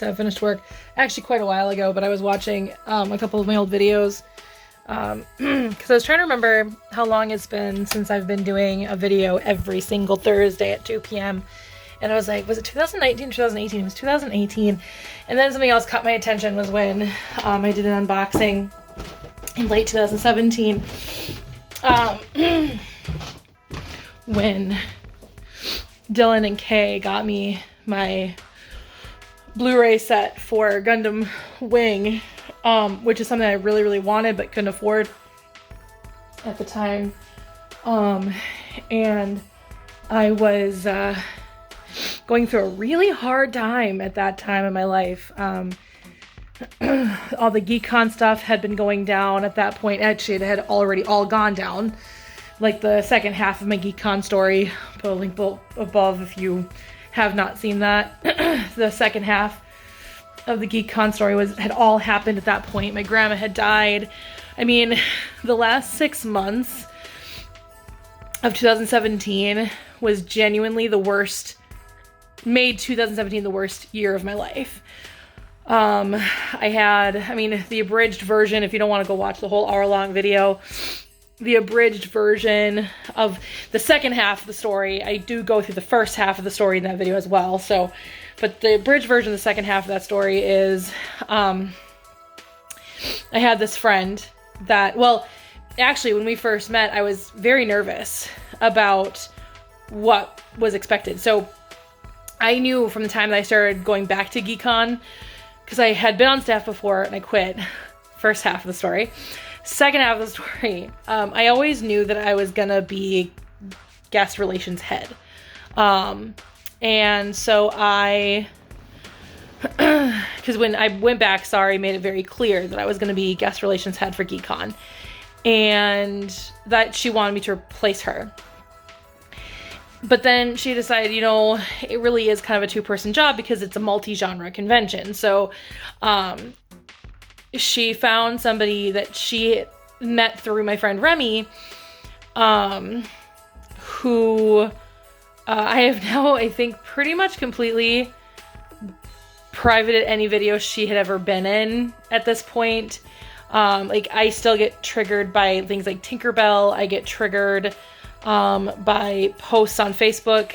I finished work actually quite a while ago, but I was watching a couple of my old videos because I was trying to remember how long it's been since I've been doing a video every single Thursday at 2 p.m. And I was like, was it 2019 or 2018? It was 2018. And then something else caught my attention was when I did an unboxing in late 2017. When Dylan and Kay got me my Blu-ray set for Gundam Wing, which is something I really, really wanted but couldn't afford at the time. And I was going through a really hard time at that time in my life. All the GeekCon stuff had been going down at that point. Actually, it had already all gone down. Like the second half of my GeekCon story, put a link above if you have not seen that. The second half of the GeekCon story had all happened at that point. My grandma had died. I mean, the last 6 months of 2017 was genuinely the worst, made 2017 the worst year of my life. The abridged version, if you don't want to go watch the whole hour-long video, the abridged version of the second half of the story, I do go through the first half of the story in that video as well. So, but the abridged version of the second half of that story is, I had this friend that, well, actually, when we first met, I was very nervous about what was expected. So I knew from the time that I started going back to GeekCon, because I had been on staff before and I quit. First half of the story. Second half of the story, I always knew that I was gonna be guest relations head. And so because when I went back, made it very clear that I was gonna be guest relations head for GeekCon. And that she wanted me to replace her. But then she decided, it really is kind of a two-person job because it's a multi-genre convention. So, she found somebody that she met through my friend Remy, who I have now, I think, pretty much completely privated any video she had ever been in at this point. I still get triggered by things like Tinkerbell. I get triggered by posts on Facebook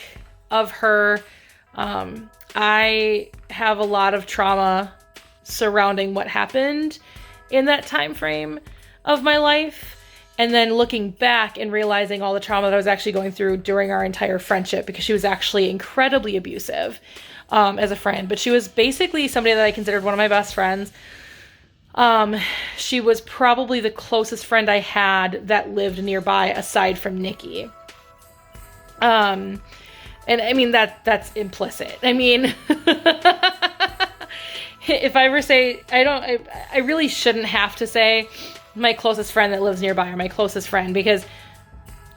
of her. I have a lot of trauma surrounding what happened in that time frame of my life, and then looking back and realizing all the trauma that I was actually going through during our entire friendship, because she was actually incredibly abusive as a friend. But she was basically somebody that I considered one of my best friends. She was probably the closest friend I had that lived nearby aside from Nikki. And I mean, that's implicit. I mean, if I ever say, I really shouldn't have to say my closest friend that lives nearby or my closest friend, because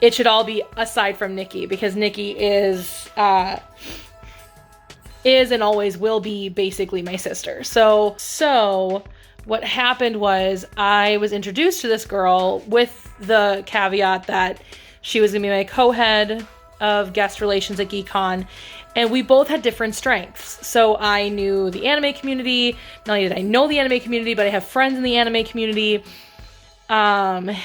it should all be aside from Nikki, because Nikki is and always will be basically my sister. So what happened was I was introduced to this girl with the caveat that she was gonna be my co-head of guest relations at GeekCon. And we both had different strengths. So I knew the anime community. Not only did I know the anime community, but I have friends in the anime community. And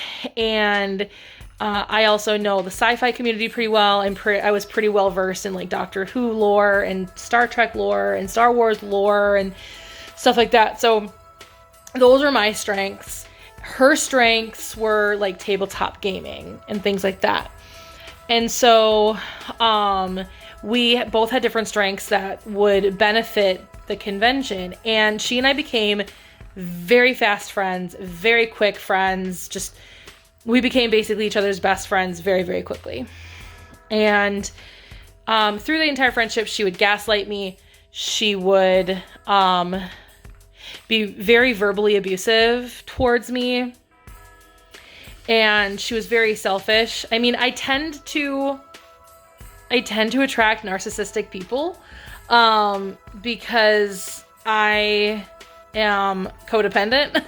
I also know the sci-fi community pretty well. I was pretty well versed in like Doctor Who lore and Star Trek lore and Star Wars lore and stuff like that. So those were my strengths. Her strengths were like tabletop gaming and things like that. And so, we both had different strengths that would benefit the convention, and she and I became very fast friends, very quick friends. We became basically each other's best friends very, very quickly. And through the entire friendship, she would gaslight me. She would be very verbally abusive towards me. And she was very selfish. I mean, I tend to attract narcissistic people because I am codependent.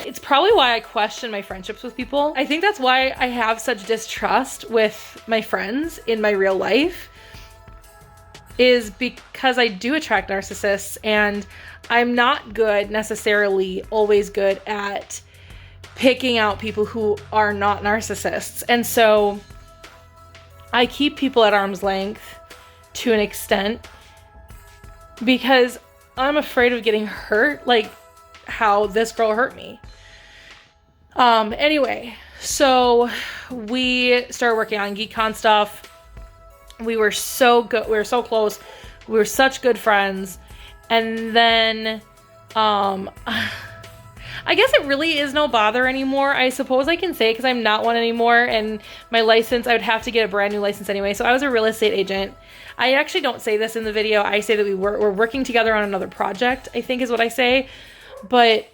It's probably why I question my friendships with people. I think that's why I have such distrust with my friends in my real life, is because I do attract narcissists, and I'm not good necessarily always good at picking out people who are not narcissists. And so I keep people at arm's length to an extent because I'm afraid of getting hurt, like how this girl hurt me. Anyway, so we started working on GeekCon stuff. We were so good. We were so close. We were such good friends. And then, I guess it really is no bother anymore. I suppose I can say, because I'm not one anymore, and my license, I would have to get a brand new license anyway. So I was a real estate agent. I actually don't say this in the video. I say that we're working together on another project, I think is what I say. But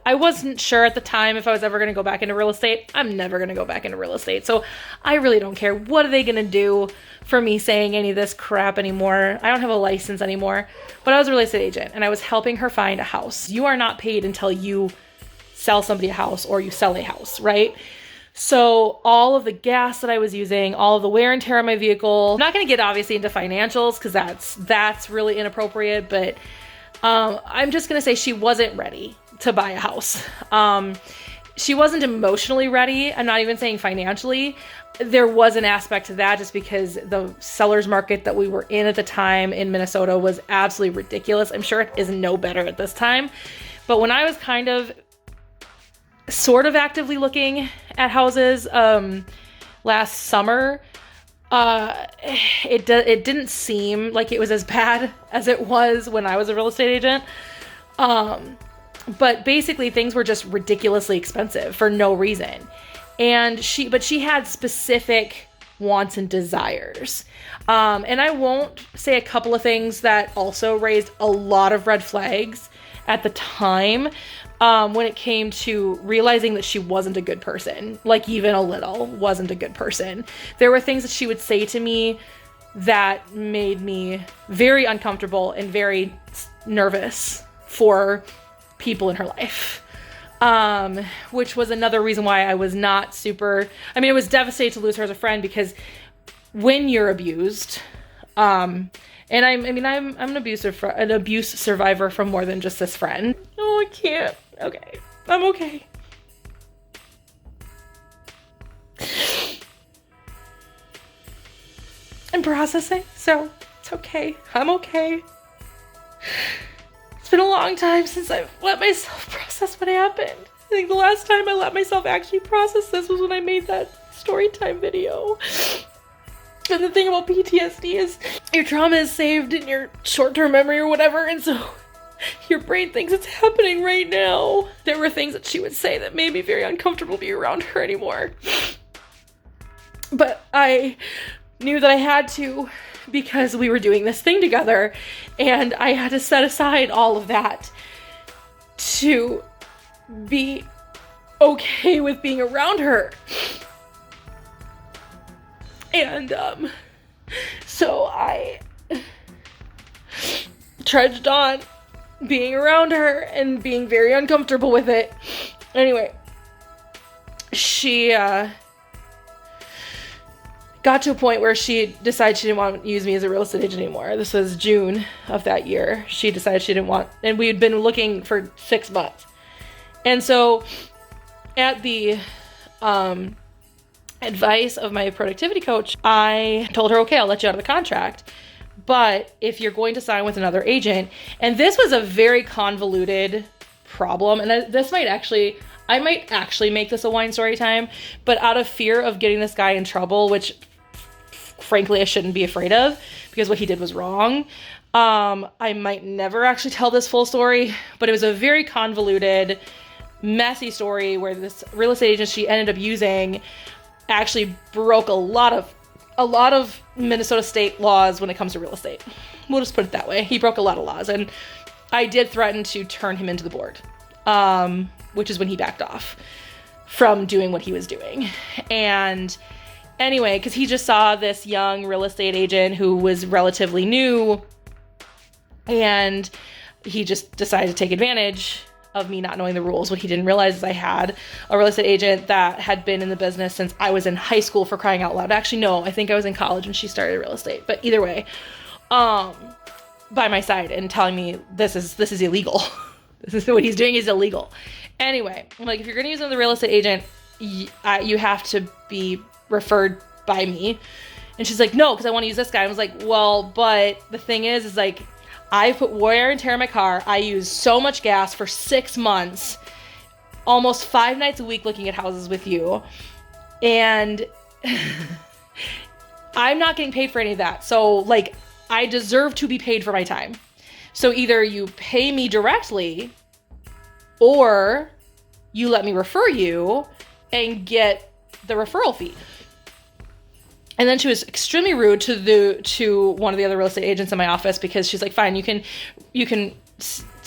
I wasn't sure at the time if I was ever going to go back into real estate. I'm never going to go back into real estate. So I really don't care. What are they going to do for me saying any of this crap anymore? I don't have a license anymore. But I was a real estate agent, and I was helping her find a house. You are not paid until you sell somebody a house or you sell a house, right? So all of the gas that I was using, all of the wear and tear on my vehicle, I'm not going to get obviously into financials because that's really inappropriate, but I'm just going to say she wasn't ready to buy a house. She wasn't emotionally ready. I'm not even saying financially. There was an aspect to that just because the seller's market that we were in at the time in Minnesota was absolutely ridiculous. I'm sure it is no better at this time. But when I was kind of sort of actively looking at houses last summer, it didn't seem like it was as bad as it was when I was a real estate agent. But basically things were just ridiculously expensive for no reason. And she had specific wants and desires. And I won't say a couple of things that also raised a lot of red flags at the time, when it came to realizing that she wasn't a good person, like even a little wasn't a good person. There were things that she would say to me that made me very uncomfortable and very nervous for people in her life. Which was another reason why I was not super, it was devastating to lose her as a friend, because when you're abused, and I'm an abuse survivor from more than just this friend. Oh, I can't. Okay. I'm okay. I'm processing, so it's okay. I'm okay. It's been a long time since I've let myself process what happened. I think the last time I let myself actually process this was when I made that story time video. And the thing about PTSD is your trauma is saved in your short-term memory or whatever, and so your brain thinks it's happening right now. There were things that she would say that made me very uncomfortable to be around her anymore. But I knew that I had to, because we were doing this thing together, and I had to set aside all of that to be okay with being around her. And so I trudged on being around her and being very uncomfortable with it. Anyway, she got to a point where she decided she didn't want to use me as a real estate agent anymore. This was June of that year. She decided she didn't want, and we had been looking for 6 months. And so at the advice of my productivity coach, I told her, okay, I'll let you out of the contract, but if you're going to sign with another agent, and this was a very convoluted problem, and I might actually make this a wine story time, but out of fear of getting this guy in trouble, which frankly I shouldn't be afraid of because what he did was wrong, I might never actually tell this full story, but it was a very convoluted, messy story where this real estate agent she ended up using actually broke a lot of Minnesota state laws when it comes to real estate. We'll just put it that way. He broke a lot of laws, and I did threaten to turn him into the board, which is when he backed off from doing what he was doing. And anyway, because he just saw this young real estate agent who was relatively new, and he just decided to take advantage of me not knowing the rules. What he didn't realize is I had a real estate agent that had been in the business since I was in high school, for crying out loud. Actually, no, I think I was in college when she started real estate. But either way, by my side and telling me this is illegal. This is what he's doing is illegal. Anyway, I'm like, if you're going to use another real estate agent, you have to be referred by me. And she's like, no, because I want to use this guy. I was like, well, but the thing is like, I put wear and tear in my car. I use so much gas for 6 months, almost 5 nights a week looking at houses with you. And I'm not getting paid for any of that. So like, I deserve to be paid for my time. So either you pay me directly or you let me refer you and get the referral fee. And then she was extremely rude to one of the other real estate agents in my office, because she's like, fine, you can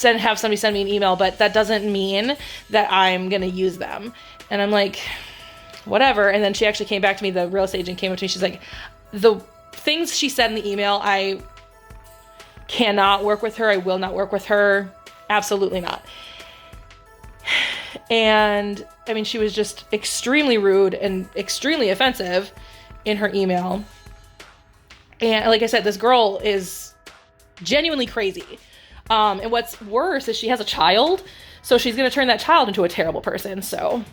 have somebody send me an email, but that doesn't mean that I'm going to use them. And I'm like, whatever. And then she actually came back to me. The real estate agent came up to me. She's like, the things she said in the email, I cannot work with her. I will not work with her. Absolutely not. And I mean, she was just extremely rude and extremely offensive in her email. And like I said, this girl is genuinely crazy. And what's worse is she has a child. So she's going to turn that child into a terrible person. So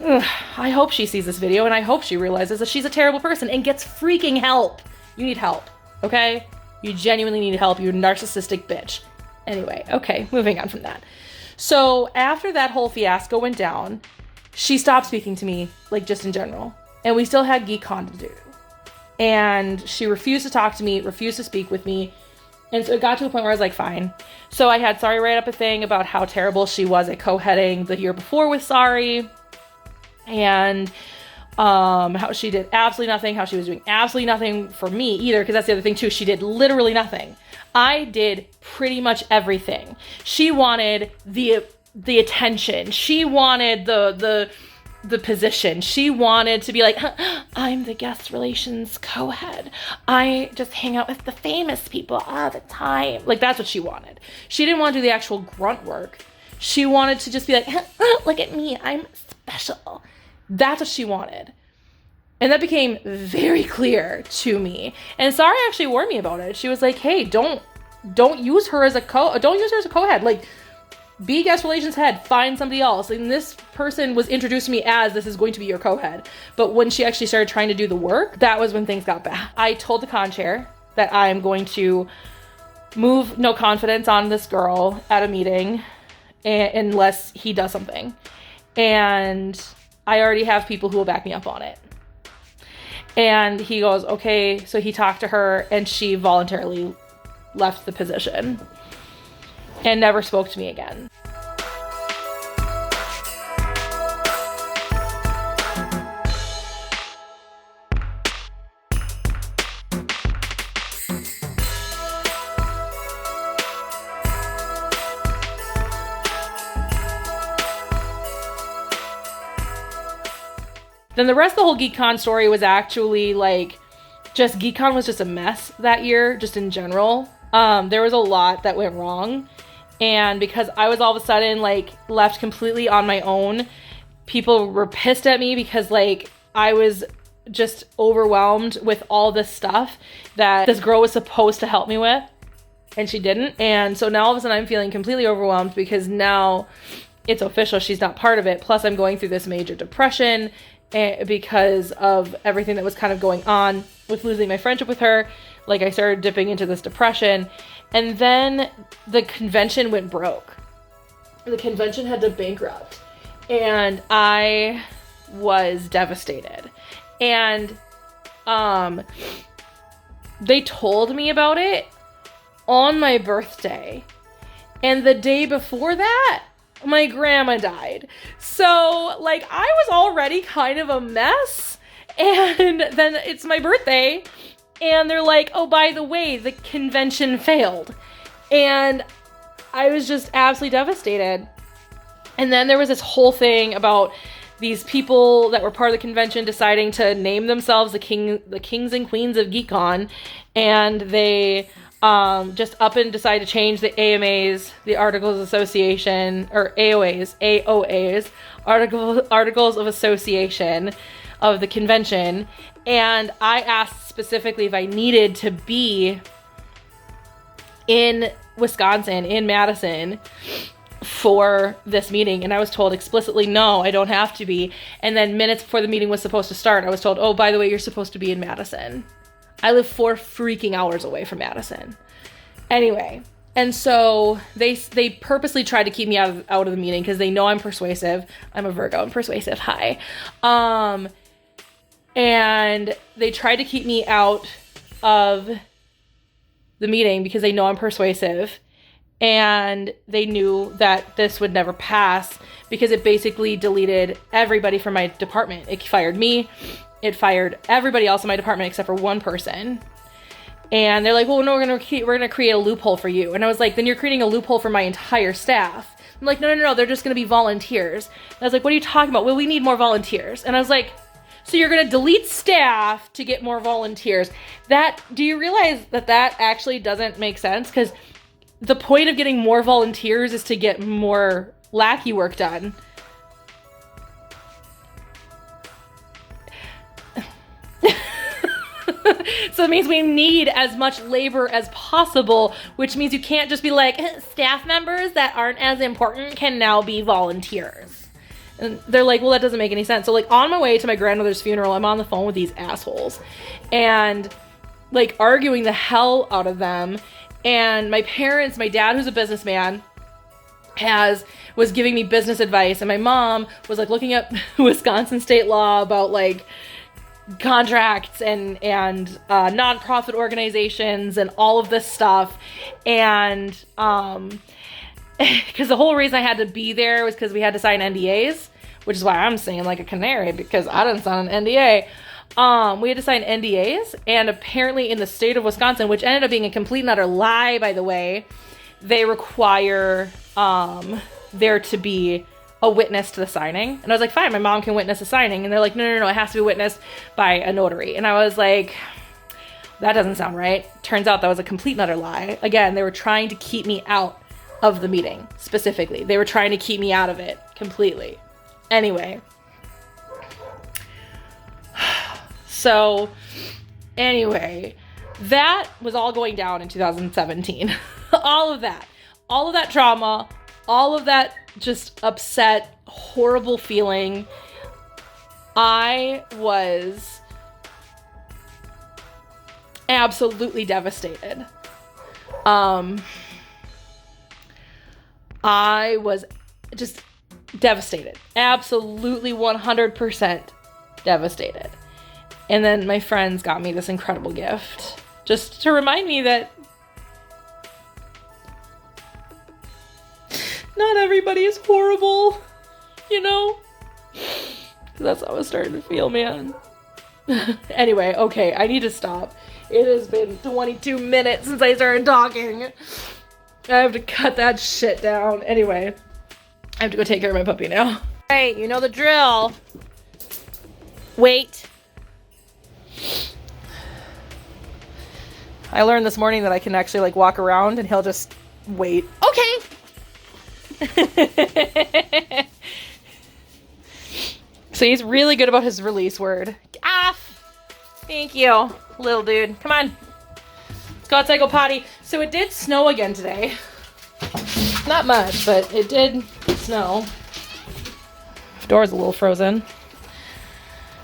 I hope she sees this video, and I hope she realizes that she's a terrible person and gets freaking help. You need help, okay? You genuinely need help, you narcissistic bitch. Anyway, okay, moving on from that. So after that whole fiasco went down, she stopped speaking to me, like just in general. And we still had GeekCon to do. And she refused to talk to me, refused to speak with me. And so it got to a point where I was like, fine. So I had Sari write up a thing about how terrible she was at co-heading the year before with Sari. And how she did absolutely nothing, how she was doing absolutely nothing for me either, because that's the other thing too. She did literally nothing. I did pretty much everything. She wanted the attention. She wanted the position. She wanted to be like, I'm the guest relations co-head. I just hang out with the famous people all the time. Like, that's what she wanted. She didn't want to do the actual grunt work. She wanted to just be like, look at me, I'm special. That's what she wanted. And that became very clear to me. And Sari actually warned me about it. She was like, hey, don't use her as a co-head. Like, be guest relations head, find somebody else. And this person was introduced to me as, this is going to be your co-head. But when she actually started trying to do the work, that was when things got bad. I told the con chair that I am going to move no confidence on this girl at a meeting unless he does something. And I already have people who will back me up on it. And he goes, okay. So he talked to her and she voluntarily left the position and never spoke to me again. Then the rest of the whole GeekCon story was actually like, just GeekCon was just a mess that year, just in general. There was a lot that went wrong. And because I was all of a sudden like left completely on my own, people were pissed at me because like I was just overwhelmed with all this stuff that this girl was supposed to help me with, and she didn't. And so now all of a sudden I'm feeling completely overwhelmed because now it's official, she's not part of it. Plus I'm going through this major depression because of everything that was kind of going on with losing my friendship with her. Like, I started dipping into this depression. And then the convention went broke. The convention had to bankrupt. And I was devastated. And they told me about it on my birthday. And the day before that, my grandma died. So, like, I was already kind of a mess. And then it's my birthday. And they're like, oh, by the way, the convention failed. And I was just absolutely devastated. And then there was this whole thing about these people that were part of the convention deciding to name themselves the kings and queens of GeekCon. And they just up and decided to change the AMAs, the Articles of Association, or AOAs, Articles of Association of the convention. And I asked specifically if I needed to be in Wisconsin, in Madison, for this meeting, and I was told explicitly, no, I don't have to be. And then minutes before the meeting was supposed to start, I was told, oh, by the way, you're supposed to be in Madison. I live 4 freaking hours away from Madison. Anyway, and so they purposely tried to keep me out of the meeting because they know I'm persuasive. I'm a Virgo, I'm persuasive. Hi. And they tried to keep me out of the meeting because they know I'm persuasive. And they knew that this would never pass because it basically deleted everybody from my department. It fired me. It fired everybody else in my department except for one person. And they're like, well, no, we're gonna create a loophole for you. And I was like, then you're creating a loophole for my entire staff. I'm like, no, they're just gonna be volunteers. And I was like, what are you talking about? Well, we need more volunteers. And I was like, so you're gonna delete staff to get more volunteers. Do you realize that actually doesn't make sense? Because the point of getting more volunteers is to get more lackey work done. So it means we need as much labor as possible, which means you can't just be like, staff members that aren't as important can now be volunteers. And they're like, well, that doesn't make any sense. So like on my way to my grandmother's funeral, I'm on the phone with these assholes and like arguing the hell out of them. And my parents, my dad, who's a businessman, was giving me business advice. And my mom was like looking up Wisconsin state law about like contracts and nonprofit organizations and all of this stuff. And because the whole reason I had to be there was because we had to sign NDAs, which is why I'm singing like a canary, because I didn't sign an NDA. We had to sign NDAs, and apparently in the state of Wisconsin, which ended up being a complete and utter lie, by the way, they require there to be a witness to the signing. And I was like, fine, my mom can witness the signing. And they're like, no, it has to be witnessed by a notary. And I was like, that doesn't sound right. Turns out that was a complete and utter lie. Again, they were trying to keep me out of the meeting, specifically. They were trying to keep me out of it completely. Anyway. So, anyway, that was all going down in 2017. All of that trauma, all of that just upset, horrible feeling. I was absolutely devastated. I was just devastated. Absolutely 100% devastated. And then my friends got me this incredible gift just to remind me that not everybody is horrible, you know? That's how I was starting to feel, man. Anyway, okay, I need to stop. It has been 22 minutes since I started talking. I have to cut that shit down. Anyway, I have to go take care of my puppy now. All right, you know the drill. Wait. I learned this morning that I can actually like walk around and he'll just wait. Okay. So he's really good about his release word. Ah, thank you, little dude. Come on. Let's go outside, go potty. So it did snow again today. Not much, but it did snow. Door's a little frozen.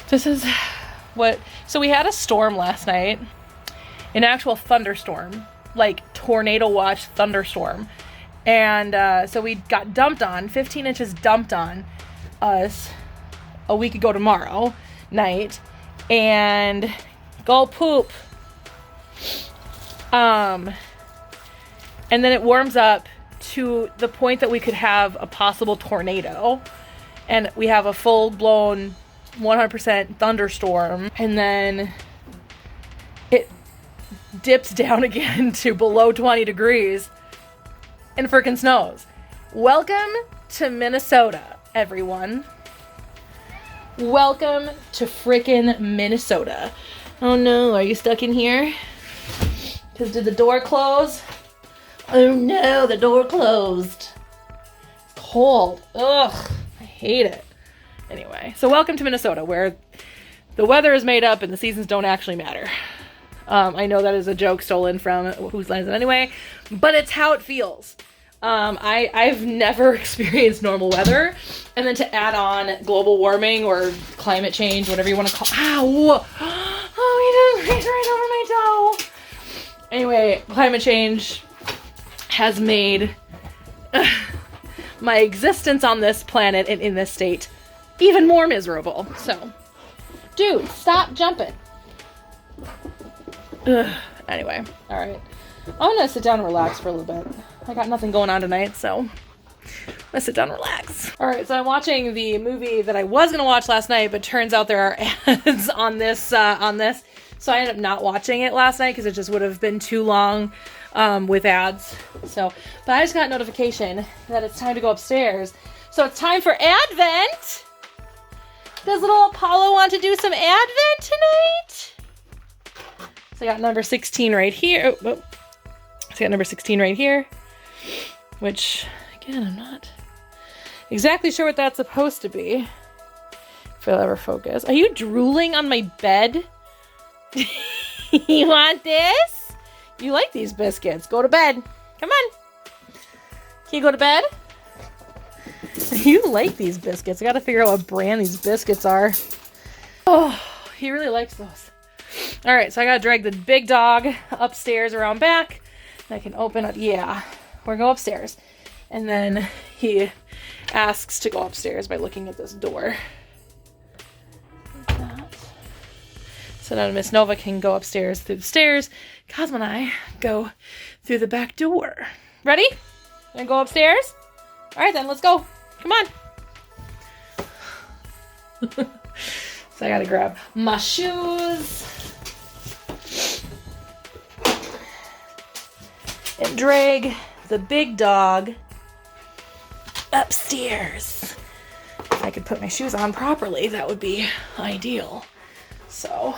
This is what... So we had a storm last night. An actual thunderstorm. Like tornado watch thunderstorm. And so we got dumped on. 15 inches dumped on us a week ago tomorrow night. And go poop. And then it warms up to the point that we could have a possible tornado. And we have a full-blown 100% thunderstorm. And then it dips down again to below 20 degrees and frickin' snows. Welcome to Minnesota, everyone. Welcome to frickin' Minnesota. Oh no, are you stuck in here? Because did the door close? Oh no, the door closed. It's cold. Ugh, I hate it. Anyway, so welcome to Minnesota, where the weather is made up and the seasons don't actually matter. I know that is a joke stolen from Whose Line Is It Anyway, but it's how it feels. I've never experienced normal weather, and then to add on global warming or climate change, whatever you want to call it. Ow! Oh, he just right over my toe. Anyway, climate change has made my existence on this planet and in this state even more miserable. So, dude, stop jumping. Ugh. Anyway, all right. I'm gonna sit down and relax for a little bit. I got nothing going on tonight, so I'm gonna sit down and relax. All right, so I'm watching the movie that I was gonna watch last night, but turns out there are ads on this. So I ended up not watching it last night because it just would have been too long with ads. So, but I just got a notification that it's time to go upstairs. So it's time for Advent. Does little Apollo want to do some Advent tonight? So I got number 16 right here. So I got number 16 right here, which, again, I'm not exactly sure what that's supposed to be. If it'll ever focus. Are you drooling on my bed? You want this? You like these biscuits. Go to bed. Come on. Can you go to bed? You like these biscuits. I gotta figure out what brand these biscuits are. Oh, he really likes those. All right, so I gotta drag the big dog upstairs around back. And I can open up. Yeah, we're going upstairs. And then he asks to go upstairs by looking at this door. Like that. So now Miss Nova can go upstairs through the stairs. Cosmo and I go through the back door. Ready? Gonna go upstairs? All right, then let's go. Come on. So I gotta grab my shoes and drag the big dog upstairs. If I could put my shoes on properly, that would be ideal. So,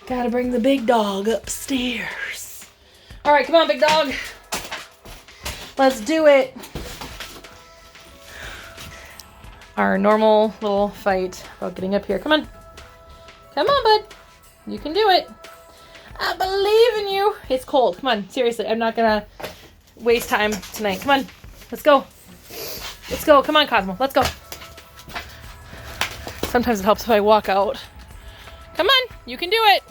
gotta bring the big dog upstairs. All right, come on, big dog. Let's do it. Our normal little fight about getting up here. Come on. Come on, bud. You can do it. I believe in you. It's cold. Come on. Seriously, I'm not gonna waste time tonight. Come on. Let's go. Let's go. Come on, Cosmo. Let's go. Sometimes it helps if I walk out. Come on. You can do it.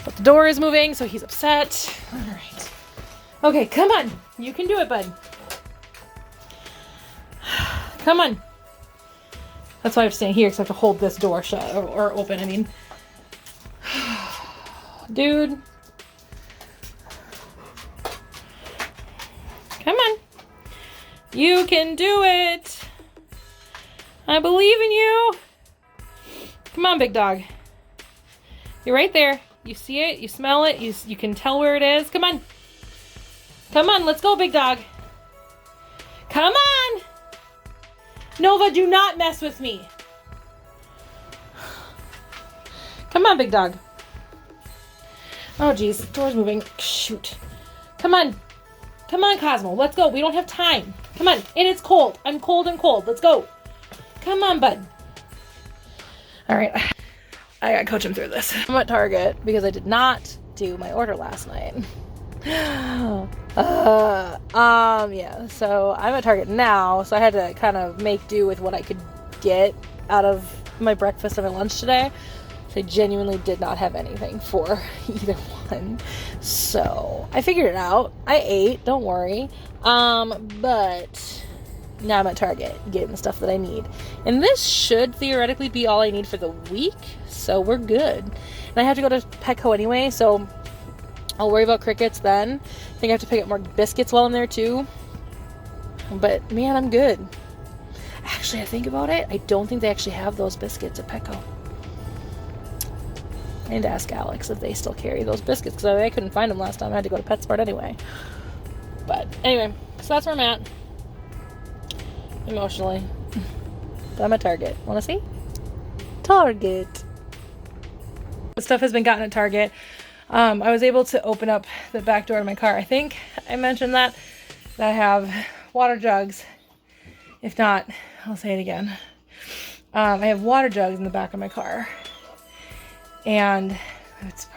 But the door is moving, so he's upset. All right. Okay, come on. You can do it, bud. Come on. That's why I'm staying here, because I have to hold this door shut or open. I mean, dude. Come on. You can do it. I believe in you. Come on, big dog. You're right there. You see it. You smell it. You can tell where it is. Come on. Come on. Let's go, big dog. Come on. Nova, do not mess with me. Come on, big dog. Oh, geez. Door's moving. Shoot. Come on. Come on, Cosmo. Let's go. We don't have time. Come on. And it's cold. I'm cold and cold. Let's go. Come on, bud. All right. I gotta coach him through this. I'm at Target because I did not do my order last night. Yeah, so I'm at Target now, so I had to kind of make do with what I could get out of my breakfast and my lunch today. So I genuinely did not have anything for either one. So I figured it out. I ate, don't worry. But now I'm at Target getting the stuff that I need. And this should theoretically be all I need for the week, so we're good. And I have to go to Petco anyway, so I'll worry about crickets then. I think I have to pick up more biscuits while I'm there too. But man, I'm good. Actually, I think about it, I don't think they actually have those biscuits at Petco. I need to ask Alex if they still carry those biscuits, because I couldn't find them last time. I had to go to PetSmart anyway. But anyway, so that's where I'm at. Emotionally. But I'm at Target. Want to see? Target. Stuff has been gotten at Target. I was able to open up the back door of my car. I think I mentioned that I have water jugs. If not, I'll say it again. I have water jugs in the back of my car, and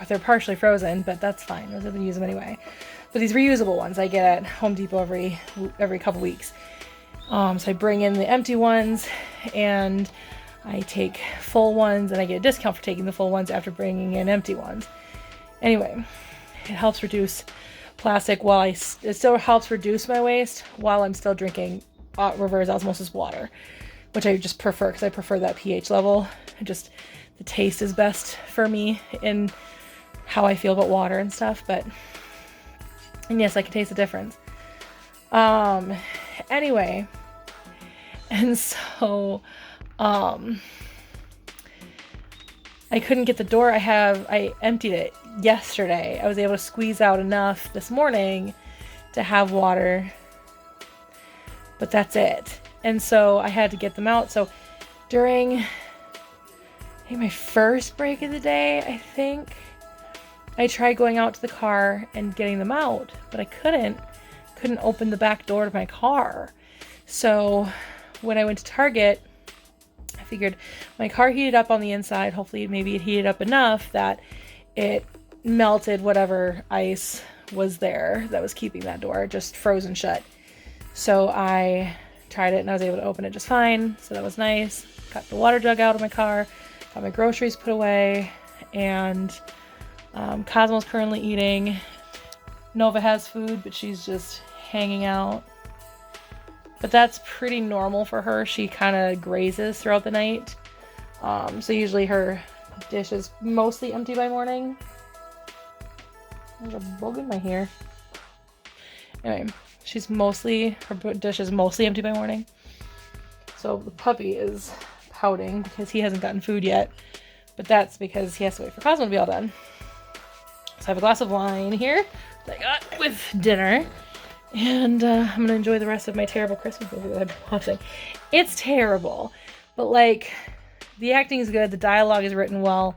they're partially frozen, but that's fine. I was able to use them anyway. But these reusable ones I get at Home Depot every couple weeks. So I bring in the empty ones, and I take full ones, and I get a discount for taking the full ones after bringing in empty ones. Anyway, it helps reduce plastic it still helps reduce my waste while I'm still drinking reverse osmosis water, which I just prefer because I prefer that pH level. The taste is best for me in how I feel about water and stuff. And yes, I can taste the difference. Anyway, and so I couldn't get the door. I emptied it yesterday. I was able to squeeze out enough this morning to have water, but that's it. And so I had to get them out. So during my first break of the day, I think I tried going out to the car and getting them out, but I couldn't open the back door to my car. So when I went to Target, I figured my car heated up on the inside. Hopefully maybe it heated up enough that it melted whatever ice was there that was keeping that door just frozen shut. So I tried it and I was able to open it just fine. So that was nice. Got the water jug out of my car, got my groceries put away, and Cosmo's currently eating. Nova has food, but she's just hanging out. But that's pretty normal for her. She kind of grazes throughout the night. So usually her dish is mostly empty by morning. There's a bug in my hair. Anyway, her dish is mostly empty by morning. So the puppy is pouting because he hasn't gotten food yet. But that's because he has to wait for Cosmo to be all done. So I have a glass of wine here that I got with dinner. And I'm going to enjoy the rest of my terrible Christmas movie that I've been watching. It's terrible. But, like, the acting is good. The dialogue is written well.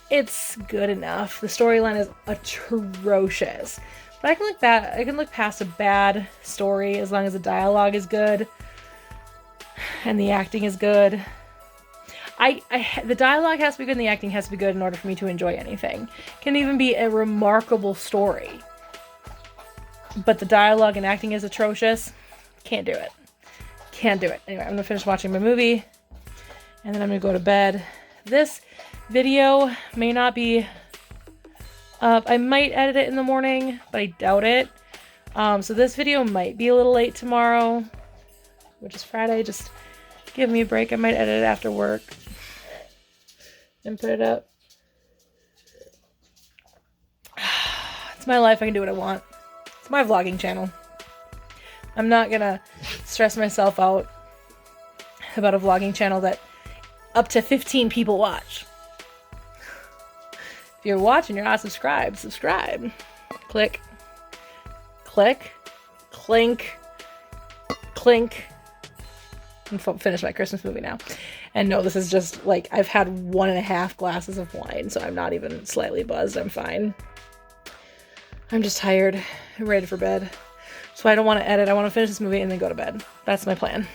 It's good enough. The storyline is atrocious. But I can look past a bad story as long as the dialogue is good. And the acting is good. The dialogue has to be good and the acting has to be good in order for me to enjoy anything. It can even be a remarkable story, but the dialogue and acting is atrocious. Can't do it. Anyway, I'm gonna finish watching my movie, and then I'm gonna go to bed. This video may not be up. I might edit it in the morning, but I doubt it. So this video might be a little late tomorrow, which is Friday. Just give me a break. I might edit it after work and put it up. It's my life. I can do what I want. It's my vlogging channel. I'm not gonna stress myself out about a vlogging channel that up to 15 people watch. If you're watching, you're not subscribed, subscribe. Click. Click. Clink. Clink. And finish my Christmas movie now. And no, this is just like, I've had 1.5 glasses of wine, so I'm not even slightly buzzed. I'm fine. I'm just tired. I'm ready for bed. So I don't want to edit. I want to finish this movie and then go to bed. That's my plan.